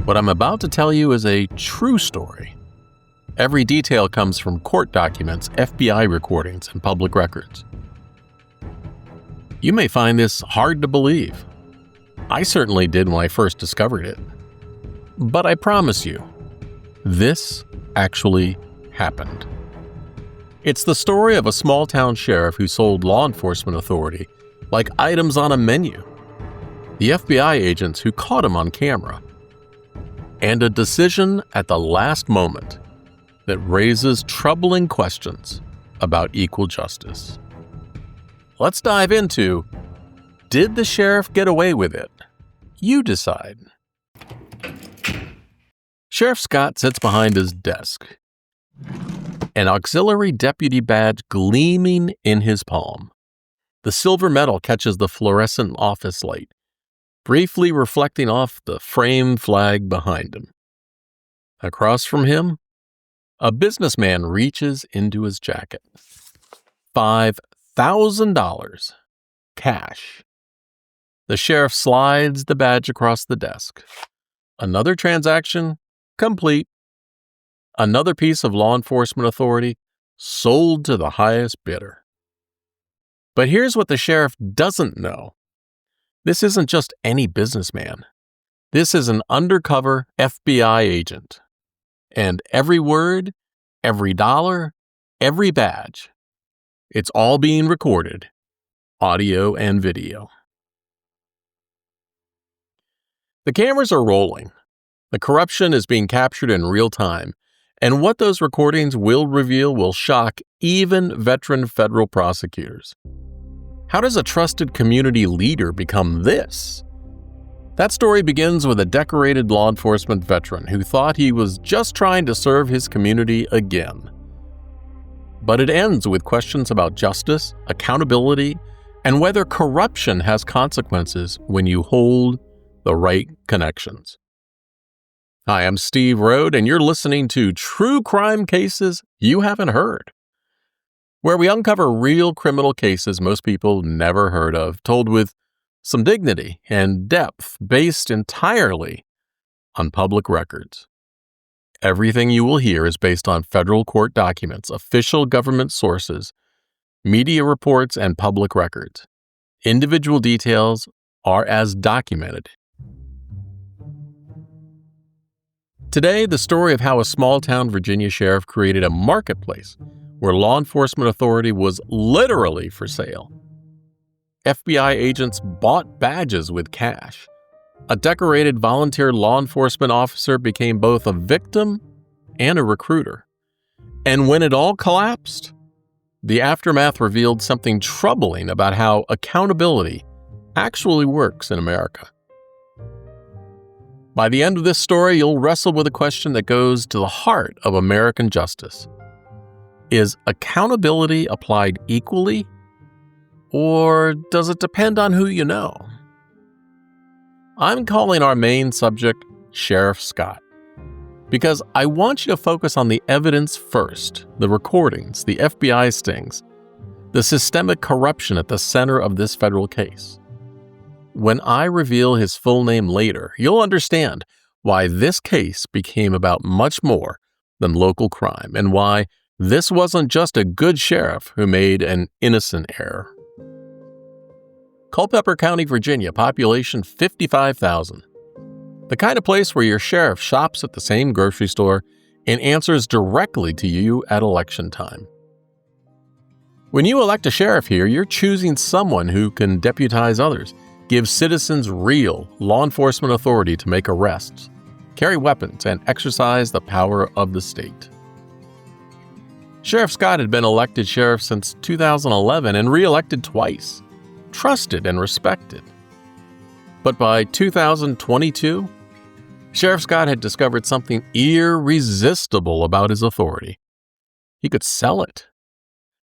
What I'm about to tell you is a true story. Every detail comes from court documents, FBI recordings, and public records. You may find this hard to believe. I certainly did when I first discovered it. But I promise you, this actually happened. It's the story of a small-town sheriff who sold law enforcement authority like items on a menu, the FBI agents who caught him on camera, and a decision at the last moment that raises troubling questions about equal justice. Let's dive into, did the sheriff get away with it? You decide. Sheriff Scott sits behind his desk, an auxiliary deputy badge gleaming in his palm. The silver medal catches the fluorescent office light, briefly reflecting off the framed flag behind him. Across from him, a businessman reaches into his jacket. $5,000 cash. The sheriff slides the badge across the desk. Another transaction complete. Another piece of law enforcement authority sold to the highest bidder. But here's what the sheriff doesn't know. This isn't just any businessman. This is an undercover FBI agent. And every word, every dollar, every badge, it's all being recorded, audio and video. The cameras are rolling. The corruption is being captured in real time, and what those recordings will reveal will shock even veteran federal prosecutors. How does a trusted community leader become this? That story begins with a decorated law enforcement veteran who thought he was just trying to serve his community again. But it ends with questions about justice, accountability, and whether corruption has consequences when you hold the right connections. Hi, I'm Steve Rode, and you're listening to True Crime Cases You Haven't Heard, where we uncover real criminal cases most people never heard of, told with some dignity and depth based entirely on public records. Everything you will hear is based on federal court documents, official government sources, media reports, and public records. Individual details are as documented. Today, the story of how a small-town Virginia sheriff created a marketplace where law enforcement authority was literally for sale. FBI agents bought badges with cash. A decorated volunteer law enforcement officer became both a victim and a recruiter. And when it all collapsed, the aftermath revealed something troubling about how accountability actually works in America. By the end of this story, you'll wrestle with a question that goes to the heart of American justice. Is accountability applied equally? Or does it depend on who you know? I'm calling our main subject Sheriff Scott, because I want you to focus on the evidence first, the recordings, the FBI stings, the systemic corruption at the center of this federal case. When I reveal his full name later, you'll understand why this case became about much more than local crime, and why this wasn't just a good sheriff who made an innocent error. Culpeper County, Virginia, population 55,000. The kind of place where your sheriff shops at the same grocery store and answers directly to you at election time. When you elect a sheriff here, you're choosing someone who can deputize others, give citizens real law enforcement authority to make arrests, carry weapons, and exercise the power of the state. Sheriff Scott had been elected sheriff since 2011 and re-elected twice, trusted and respected. But by 2022, Sheriff Scott had discovered something irresistible about his authority. He could sell it.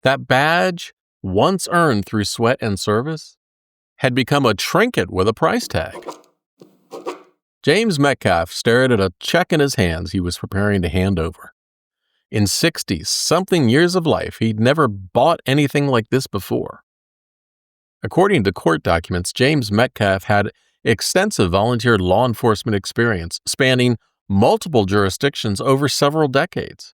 That badge, once earned through sweat and service, had become a trinket with a price tag. James Metcalf stared at a check in his hands he was preparing to hand over. In 60-something years of life, he'd never bought anything like this before. According to court documents, James Metcalf had extensive volunteer law enforcement experience spanning multiple jurisdictions over several decades.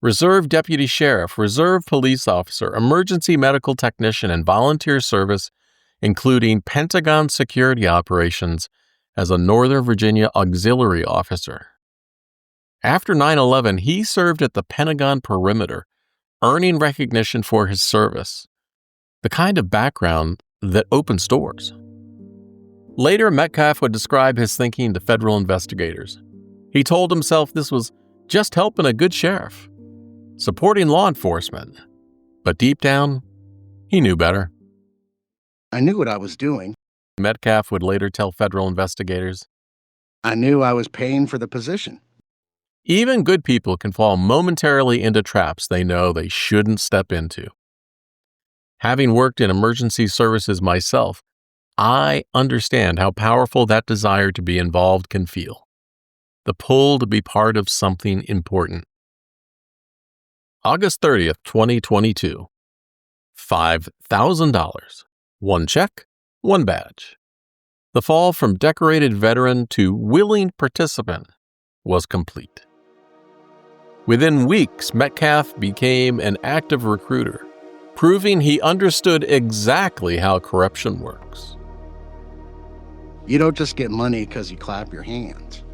Reserve deputy sheriff, reserve police officer, emergency medical technician, and volunteer service, including Pentagon security operations as a Northern Virginia auxiliary officer. After 9/11, he served at the Pentagon perimeter, earning recognition for his service, the kind of background that opens doors. Later, Metcalf would describe his thinking to federal investigators. He told himself this was just helping a good sheriff, supporting law enforcement. But deep down, he knew better. I knew what I was doing. Metcalf would later tell federal investigators. I knew I was paying for the position. Even good people can fall momentarily into traps they know they shouldn't step into. Having worked in emergency services myself, I understand how powerful that desire to be involved can feel. The pull to be part of something important. August 30th, 2022. $5,000. One check, one badge. The fall from decorated veteran to willing participant was complete. Within weeks, Metcalf became an active recruiter, proving he understood exactly how corruption works. You don't just get money because you clap your hands.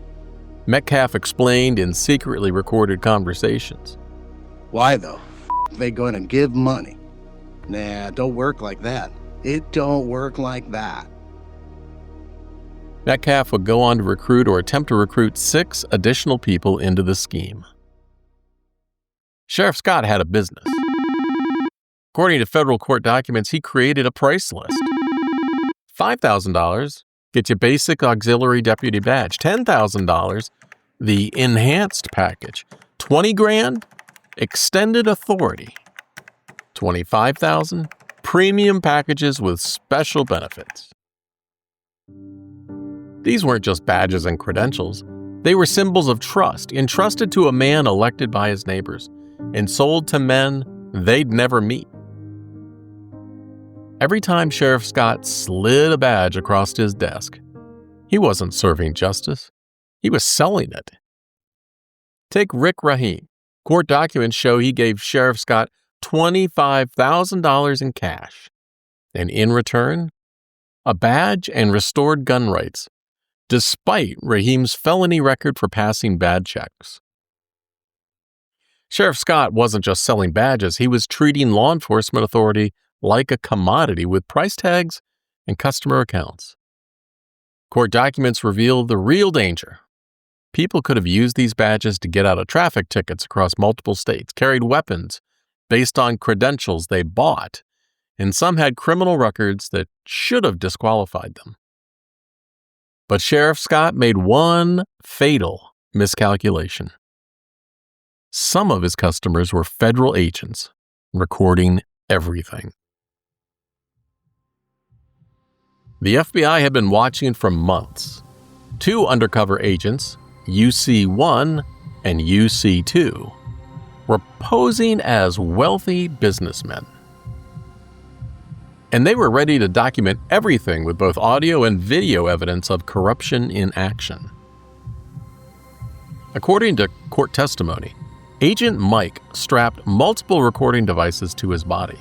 Metcalf explained in secretly recorded conversations. Why though? They going to give money? Nah, don't work like that. It don't work like that. Metcalf would go on to recruit or attempt to recruit 6 additional people into the scheme. Sheriff Scott had a business. According to federal court documents, he created a price list. $5,000 gets you basic auxiliary deputy badge. $10,000, the enhanced package. $20,000, extended authority. $25,000, premium packages with special benefits. These weren't just badges and credentials. They were symbols of trust, entrusted to a man elected by his neighbors, and sold to men they'd never meet. Every time Sheriff Scott slid a badge across his desk, he wasn't serving justice. He was selling it. Take Rick Rahim. Court documents show he gave Sheriff Scott $25,000 in cash, and in return, a badge and restored gun rights, despite Rahim's felony record for passing bad checks. Sheriff Scott wasn't just selling badges, he was treating law enforcement authority like a commodity with price tags and customer accounts. Court documents reveal the real danger. People could have used these badges to get out of traffic tickets across multiple states, carried weapons based on credentials they bought, and some had criminal records that should have disqualified them. But Sheriff Scott made one fatal miscalculation. Some of his customers were federal agents recording everything. The FBI had been watching for months. 2 undercover agents, UC1 and UC2, were posing as wealthy businessmen. And they were ready to document everything with both audio and video evidence of corruption in action. According to court testimony, Agent Mike strapped multiple recording devices to his body,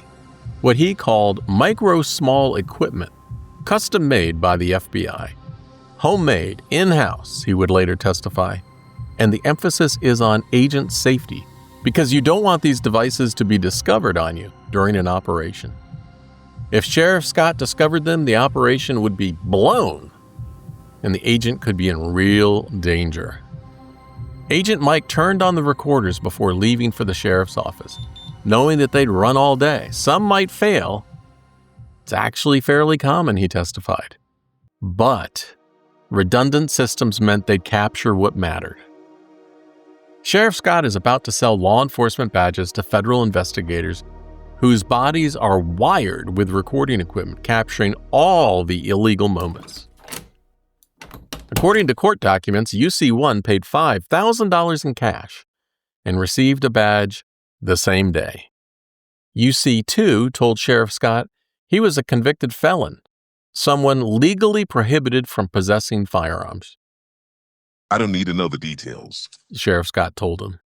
what he called micro-small equipment, custom-made by the FBI. Homemade, in-house, he would later testify. And the emphasis is on agent safety, because you don't want these devices to be discovered on you during an operation. If Sheriff Scott discovered them, the operation would be blown, and the agent could be in real danger. Agent Mike turned on the recorders before leaving for the sheriff's office, knowing that they'd run all day. Some might fail. It's actually fairly common, he testified. But redundant systems meant they'd capture what mattered. Sheriff Scott is about to sell law enforcement badges to federal investigators whose bodies are wired with recording equipment capturing all the illegal moments. According to court documents, UC1 paid $5,000 in cash and received a badge the same day. UC2 told Sheriff Scott he was a convicted felon someone legally prohibited from possessing firearms. I don't need to know the details. Sheriff Scott told him.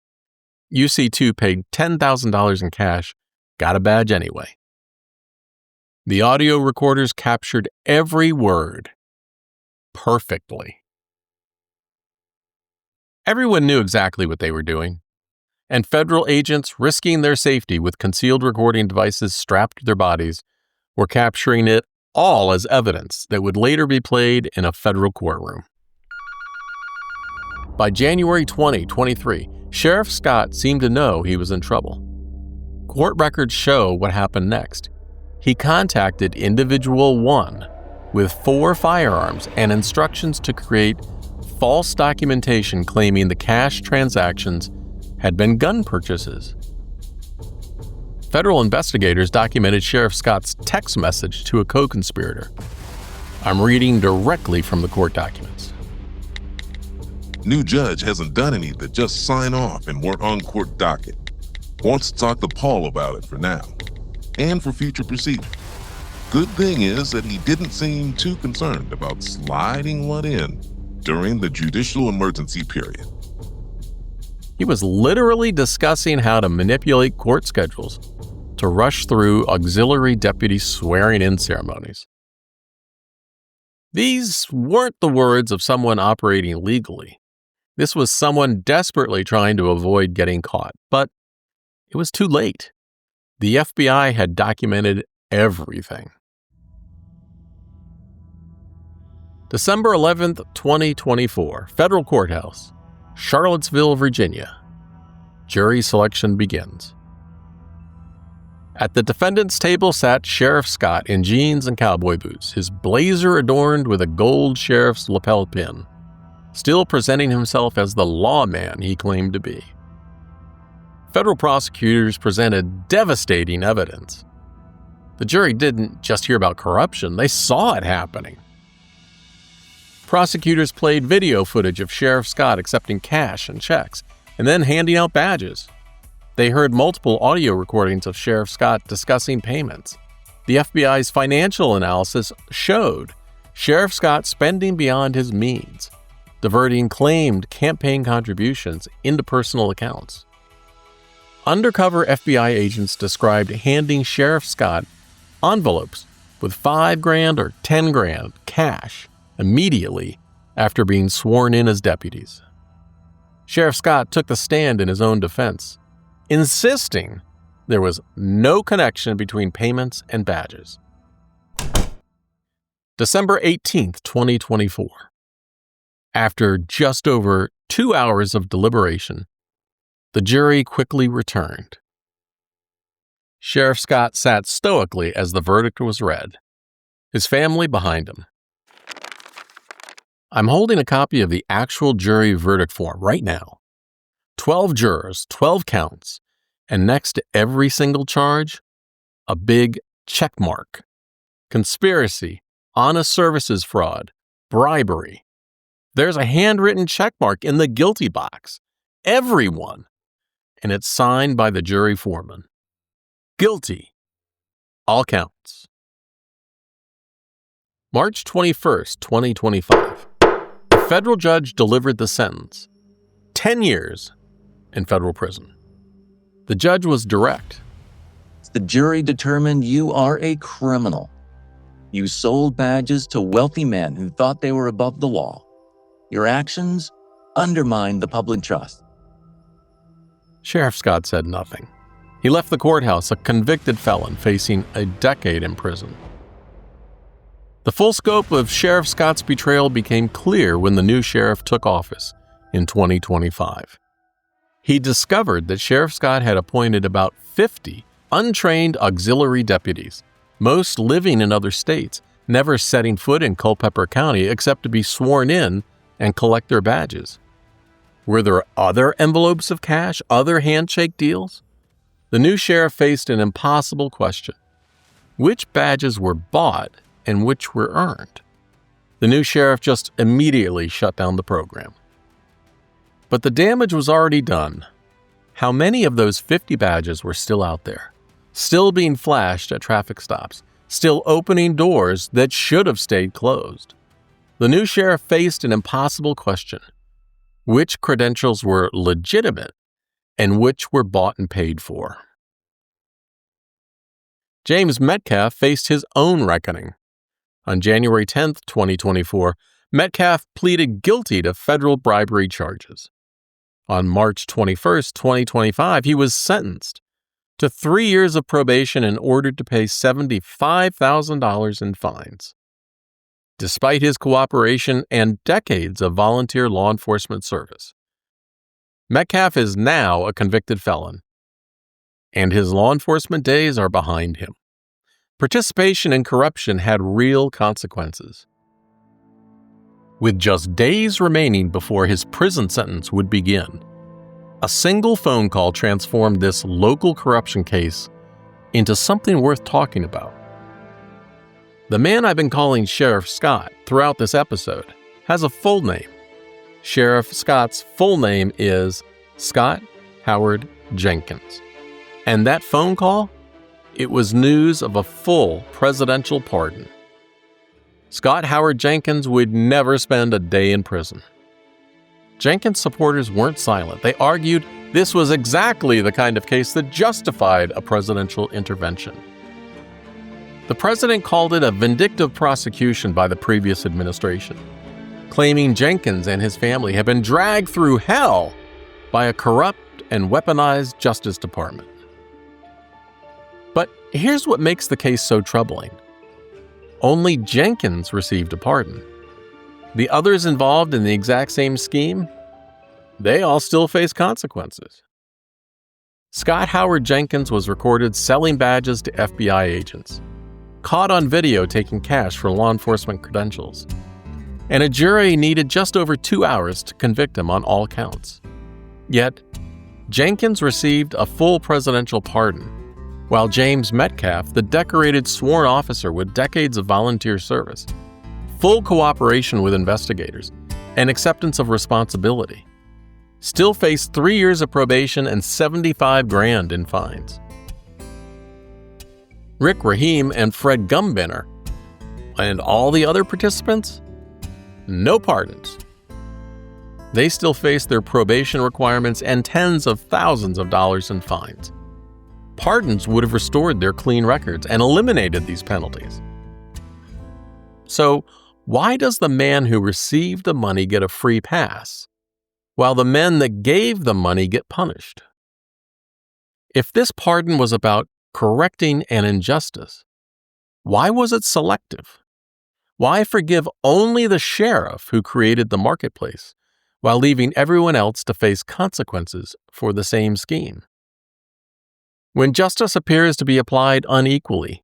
UC2 paid $10,000 in cash, got a badge anyway. The audio recorders captured every word perfectly. Everyone knew exactly what they were doing, and federal agents, risking their safety with concealed recording devices strapped to their bodies, were capturing it all as evidence that would later be played in a federal courtroom. By January 2023, Sheriff Scott seemed to know he was in trouble. Court records show what happened next. He contacted Individual 1 with 4 firearms and instructions to create false documentation claiming the cash transactions had been gun purchases. Federal investigators documented Sheriff Scott's text message to a co-conspirator. I'm reading directly from the court documents. New judge hasn't done any but just sign off and weren't on court docket. Wants to talk to Paul about it for now, and for future proceedings. Good thing is that he didn't seem too concerned about sliding one in during the judicial emergency period. He was literally discussing how to manipulate court schedules to rush through auxiliary deputy swearing-in ceremonies. These weren't the words of someone operating legally. This was someone desperately trying to avoid getting caught, but it was too late. The FBI had documented everything. December 11th, 2024, Federal Courthouse, Charlottesville, Virginia. Jury selection begins. At the defendant's table sat Sheriff Scott in jeans and cowboy boots, his blazer adorned with a gold sheriff's lapel pin, still presenting himself as the lawman he claimed to be. Federal prosecutors presented devastating evidence. The jury didn't just hear about corruption, they saw it happening. Prosecutors played video footage of Sheriff Scott accepting cash and checks, and then handing out badges. They heard multiple audio recordings of Sheriff Scott discussing payments. The FBI's financial analysis showed Sheriff Scott spending beyond his means, diverting claimed campaign contributions into personal accounts. Undercover FBI agents described handing Sheriff Scott envelopes with $5,000 or $10,000 cash immediately after being sworn in as deputies. Sheriff Scott took the stand in his own defense, insisting there was no connection between payments and badges. December 18th, 2024. After just over 2 hours of deliberation, the jury quickly returned. Sheriff Scott sat stoically as the verdict was read, his family behind him. I'm holding a copy of the actual jury verdict form right now. 12 jurors, 12 counts, and next to every single charge, a big check mark. Conspiracy, honest services fraud, bribery. There's a handwritten check mark in the guilty box. Everyone. And it's signed by the jury foreman. Guilty. All counts. March 21st, 2025. A federal judge delivered the sentence. 10 years in federal prison. The judge was direct. The jury determined you are a criminal. You sold badges to wealthy men who thought they were above the law. Your actions undermine the public trust. Sheriff Scott said nothing. He left the courthouse a convicted felon facing a decade in prison. The full scope of Sheriff Scott's betrayal became clear when the new sheriff took office in 2025. He discovered that Sheriff Scott had appointed about 50 untrained auxiliary deputies, most living in other states, never setting foot in Culpeper County except to be sworn in and collect their badges. Were there other envelopes of cash, other handshake deals? The new sheriff faced an impossible question. Which badges were bought and which were earned? The new sheriff just immediately shut down the program. But the damage was already done. How many of those 50 badges were still out there, still being flashed at traffic stops, still opening doors that should have stayed closed. The new sheriff faced an impossible question: which credentials were legitimate and which were bought and paid for? James Metcalf faced his own reckoning. On January 10, 2024, Metcalf pleaded guilty to federal bribery charges. On March 21, 2025, he was sentenced to 3 years of probation and ordered to pay $75,000 in fines. Despite his cooperation and decades of volunteer law enforcement service, Metcalf is now a convicted felon, and his law enforcement days are behind him. Participation in corruption had real consequences. With just days remaining before his prison sentence would begin, a single phone call transformed this local corruption case into something worth talking about. The man I've been calling Sheriff Scott throughout this episode has a full name. Sheriff Scott's full name is Scott Howard Jenkins. And that phone call? It was news of a full presidential pardon. Scott Howard Jenkins would never spend a day in prison. Jenkins supporters weren't silent. They argued this was exactly the kind of case that justified a presidential intervention. The president called it a vindictive prosecution by the previous administration, claiming Jenkins and his family had been dragged through hell by a corrupt and weaponized Justice Department. But here's what makes the case so troubling. Only Jenkins received a pardon. The others involved in the exact same scheme, they all still face consequences. Scott Howard Jenkins was recorded selling badges to FBI agents, caught on video taking cash for law enforcement credentials, and a jury needed just over 2 hours to convict him on all counts. Yet, Jenkins received a full presidential pardon, while James Metcalf, the decorated sworn officer with decades of volunteer service, full cooperation with investigators, and acceptance of responsibility, still faced 3 years of probation and $75,000 in fines. Rick Rahim and Fred Gumbinner, and all the other participants, no pardons. They still face their probation requirements and tens of thousands of dollars in fines. Pardons would have restored their clean records and eliminated these penalties. So, why does the man who received the money get a free pass, while the men that gave the money get punished? If this pardon was about correcting an injustice, why was it selective? Why forgive only the sheriff who created the marketplace, while leaving everyone else to face consequences for the same scheme? When justice appears to be applied unequally,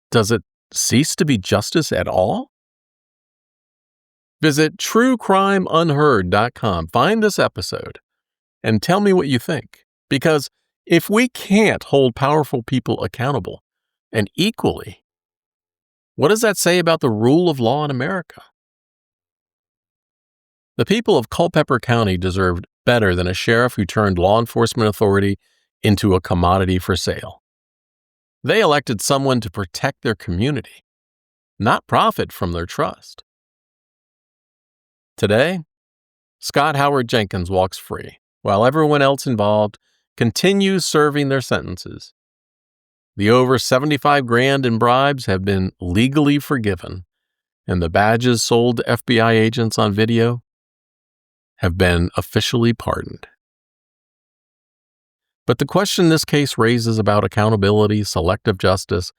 does it cease to be justice at all? Visit truecrimeunheard.com, find this episode, and tell me what you think. Because if we can't hold powerful people accountable and equally, what does that say about the rule of law in America? The people of Culpeper County deserved better than a sheriff who turned law enforcement authority into a commodity for sale. They elected someone to protect their community, not profit from their trust. Today, Scott Howard Jenkins walks free, while everyone else involved continues serving their sentences. The over $75,000 in bribes have been legally forgiven, and the badges sold to FBI agents on video have been officially pardoned. But the question this case raises about accountability, selective justice,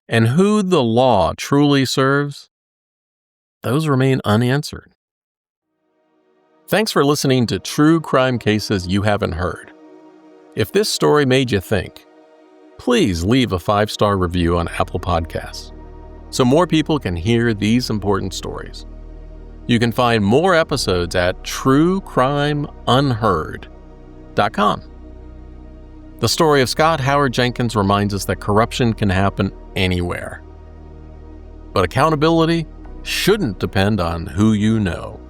and who the law truly serves, those remain unanswered. Thanks for listening to True Crime Cases You Haven't Heard. If this story made you think, please leave a 5-star review on Apple Podcasts so more people can hear these important stories. You can find more episodes at truecrimeunheard.com. The story of Scott Howard Jenkins reminds us that corruption can happen anywhere. But accountability shouldn't depend on who you know.